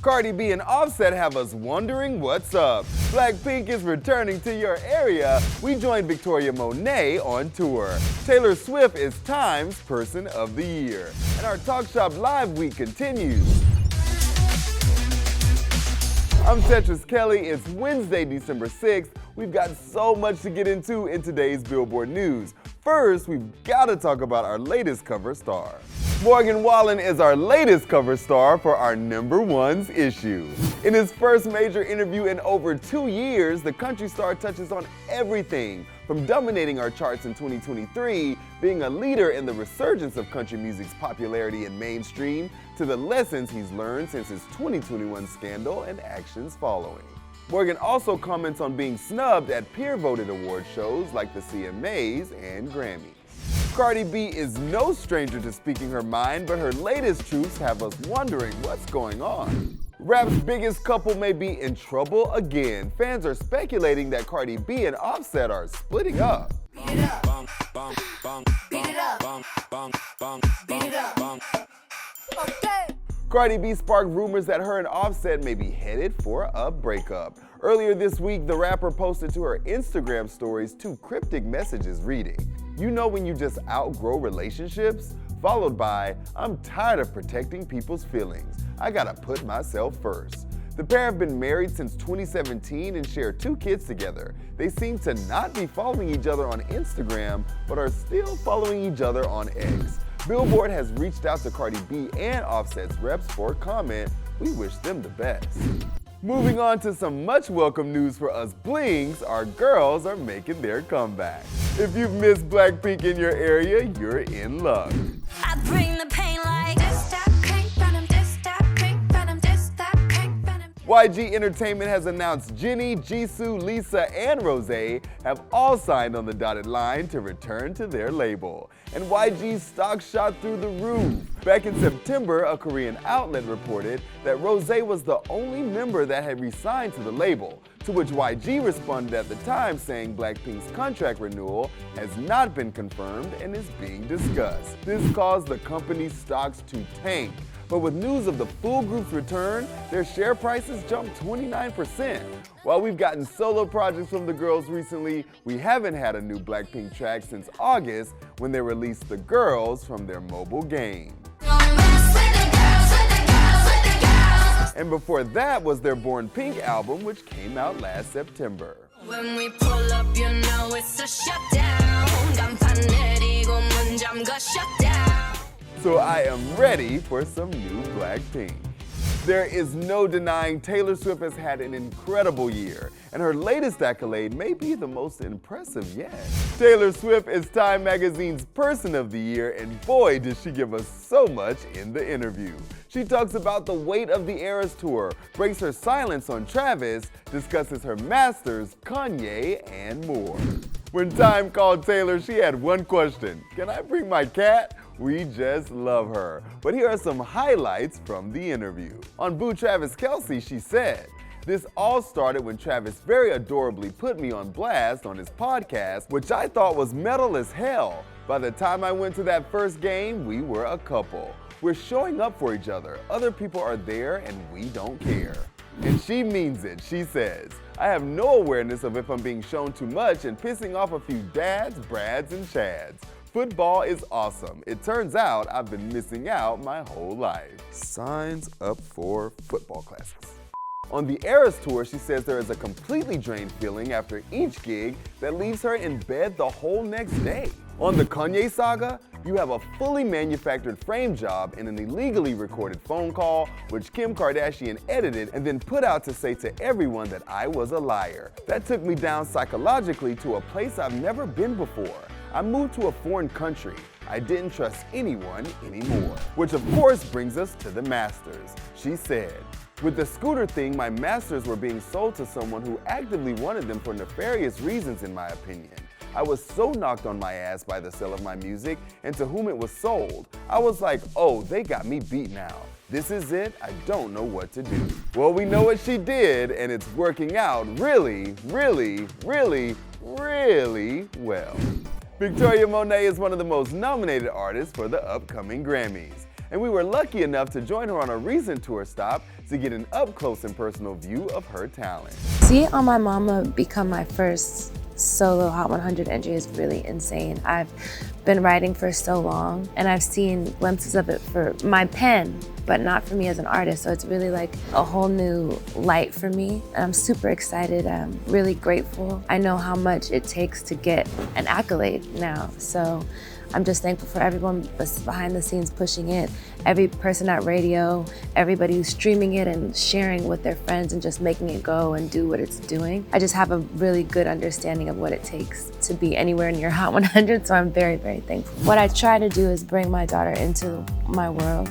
Cardi B and Offset have us wondering what's up. BLACKPINK is returning to your area. We joined Victoria Monét on tour. Taylor Swift is Time's Person of the Year. And our TalkShopLive week continues. I'm Tetris Kelly. It's Wednesday, December 6th. We've got so much to get into in today's Billboard news. First, we've got to talk about our latest cover star. Wallen is our latest cover star for our number ones issue. In his first major interview in over 2 years, the country star touches on everything from dominating our charts in 2023, being a leader in the resurgence of country music's popularity in mainstream, to the lessons he's learned since his 2021 scandal and actions following. Morgan also comments on being snubbed at peer-voted award shows like the CMAs and Grammys. Cardi B is no stranger to speaking her mind, but her latest truths have us wondering what's going on. Rap's biggest couple may be in trouble again. Fans are speculating that Cardi B and Offset are splitting up. Beat it up. Beat it up. Beat it up. Okay. Cardi B sparked rumors that her and Offset may be headed for a breakup. Earlier this week, the rapper posted to her Instagram stories 2 cryptic messages reading, "You know when you just outgrow relationships?" followed by, "I'm tired of protecting people's feelings. I gotta put myself first." The pair have been married since 2017 and share 2 kids together. They seem to not be following each other on Instagram, but are still following each other on X. Billboard has reached out to Cardi B and Offset's reps for a comment. We wish them the best. Moving on to some much welcome news for us blings, our girls are making their comeback. If you've missed BLACKPINK in your area, you're in luck. I bring the pain like this, that pink venom, this, that pink venom, this, that pink venom. YG Entertainment has announced Jennie, Jisoo, Lisa, and Rosé have all signed on the dotted line to return to their label. And YG's stock shot through the roof. Back in September, a Korean outlet reported that Rosé was the only member that had re-signed to the label, to which YG responded at the time saying BLACKPINK's contract renewal has not been confirmed and is being discussed. This caused the company's stocks to tank. But with news of the full group's return, their share prices jumped 29%. While we've gotten solo projects from the girls recently, we haven't had a new BLACKPINK track since August when they released The Girls from their mobile game. And before that was their Born Pink album, which came out last September. When we pull up, you know it's a shutdown. Shutdown. So I am ready for some new BLACKPINK. There is no denying Taylor Swift has had an incredible year, and her latest accolade may be the most impressive yet. Taylor Swift is Time Magazine's Person of the Year, and boy did she give us so much in the interview. She talks about the weight of the Eras Tour, breaks her silence on Travis, discusses her masters, Kanye, and more. When Time called Taylor, she had one question: "Can I bring my cat?" We just love her. But here are some highlights from the interview. On Boo Travis Kelce, she said, "This all started when Travis very adorably put me on blast on his podcast, which I thought was metal as hell. By the time I went to that first game, we were a couple. We're showing up for each other. Other people are there and we don't care." And she means it. She says, "I have no awareness of if I'm being shown too much and pissing off a few dads, Brads, and Chads. Football is awesome. It turns out I've been missing out my whole life." Signs up for football classes. On the Eras Tour, she says there is a completely drained feeling after each gig that leaves her in bed the whole next day. On the Kanye saga, you have a fully manufactured frame job and an illegally recorded phone call, which Kim Kardashian edited and then put out to say to everyone that I was a liar. That took me down psychologically to a place I've never been before. I moved to a foreign country. I didn't trust anyone anymore. Which of course brings us to the masters. She said, "With the scooter thing, my masters were being sold to someone who actively wanted them for nefarious reasons in my opinion. I was so knocked on my ass by the sale of my music and to whom it was sold. I was like, oh, they got me beat now. This is it, I don't know what to do." Well, we know what she did, and it's working out really, really, really, really well. Victoria Monét is one of the most nominated artists for the upcoming Grammys. and we were lucky enough to join her on a recent tour stop to get an up-close and personal view of her talent. See it on my mama become my first solo Hot 100 entry is really insane. I've been writing for so long, and I've seen glimpses of it for my pen, but not for me as an artist. So it's really like a whole new light for me. And I'm super excited. I'm really grateful. I know how much it takes to get an accolade now. So I'm just thankful for everyone behind the scenes pushing it, every person at radio, everybody who's streaming it and sharing with their friends and just making it go and do what it's doing. I just have a really good understanding of what it takes to be anywhere near Hot 100, so I'm very, very thankful. What I try to do is bring my daughter into my world,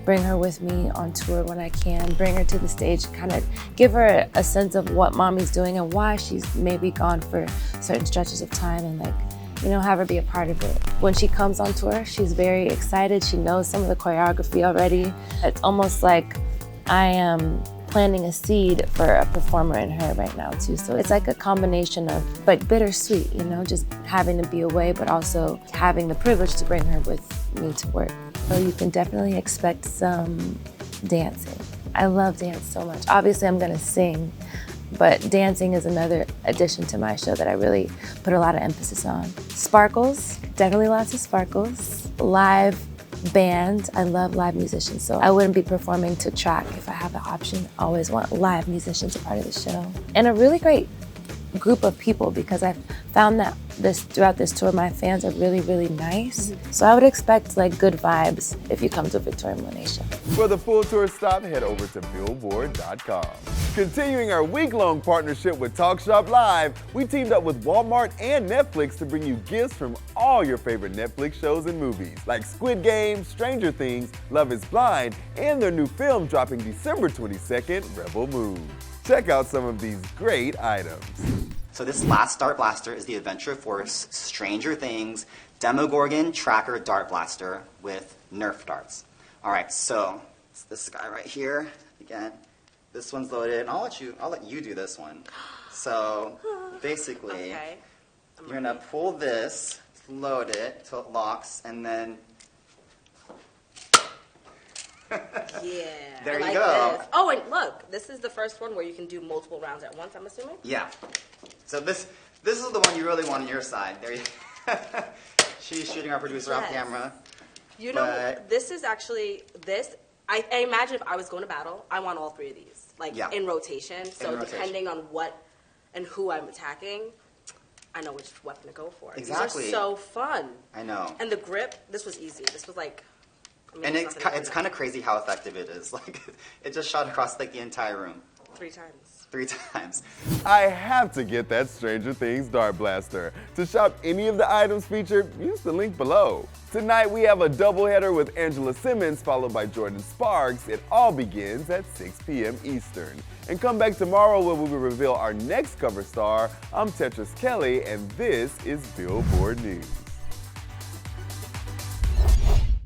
bring her with me on tour when I can, bring her to the stage, kind of give her a sense of what mommy's doing and why she's maybe gone for certain stretches of time, and like, you know, have her be a part of it. When she comes on tour, she's very excited. She knows some of the choreography already. It's almost like I am planting a seed for a performer in her right now too. So it's like a combination of, but bittersweet, you know, just having to be away, but also having the privilege to bring her with me to work. So you can definitely expect some dancing. I love dance so much. Obviously I'm gonna sing, but dancing is another addition to my show that I really put a lot of emphasis on. Sparkles, definitely lots of sparkles. Live band, I love live musicians, so I wouldn't be performing to track if I have the option. I always want live musicians a part of the show. And a really great group of people, because I've found that throughout this tour, my fans are really, really nice. So I would expect like good vibes if you come to a Victoria Monét show. For the full tour stop, head over to Billboard.com. Continuing our week-long partnership with TalkShopLive, we teamed up with Walmart and Netflix to bring you gifts from all your favorite Netflix shows and movies, like Squid Game, Stranger Things, Love is Blind, and their new film dropping December 22nd, Rebel Moon. Check out some of these great items. So this last Dart Blaster is the Adventure Force Stranger Things Demogorgon Tracker Dart Blaster with Nerf darts. All right, so it's this guy right here. Again, this one's loaded. I'll let you do this one. So basically, Okay. you're gonna pull this, load it till it locks, and then Yeah. There I you like go. This. Oh, and look, this is the first one where you can do multiple rounds at once, I'm assuming? yeah. So this is the one you really want on your side. There you. She's shooting our producer off Yes. camera. You know, But- this is actually, I imagine if I was going to battle, I want all three of these, like Yeah. in rotation. So rotation. depending on what and who I'm attacking, I know which weapon to go for. Exactly. These are so fun. I know. And the grip, this was easy. This was like, I mean, And there's nothing it's to kind of crazy how effective it is. Like, it just shot across like the entire room 3 times. 3 times. I have to get that Stranger Things Dart Blaster. To shop any of the items featured, use the link below. Tonight we have a doubleheader with Angela Simmons followed by Jordan Sparks. It all begins at 6 p.m. Eastern. And come back tomorrow where we will reveal our next cover star. I'm Tetris Kelly, and this is Billboard News.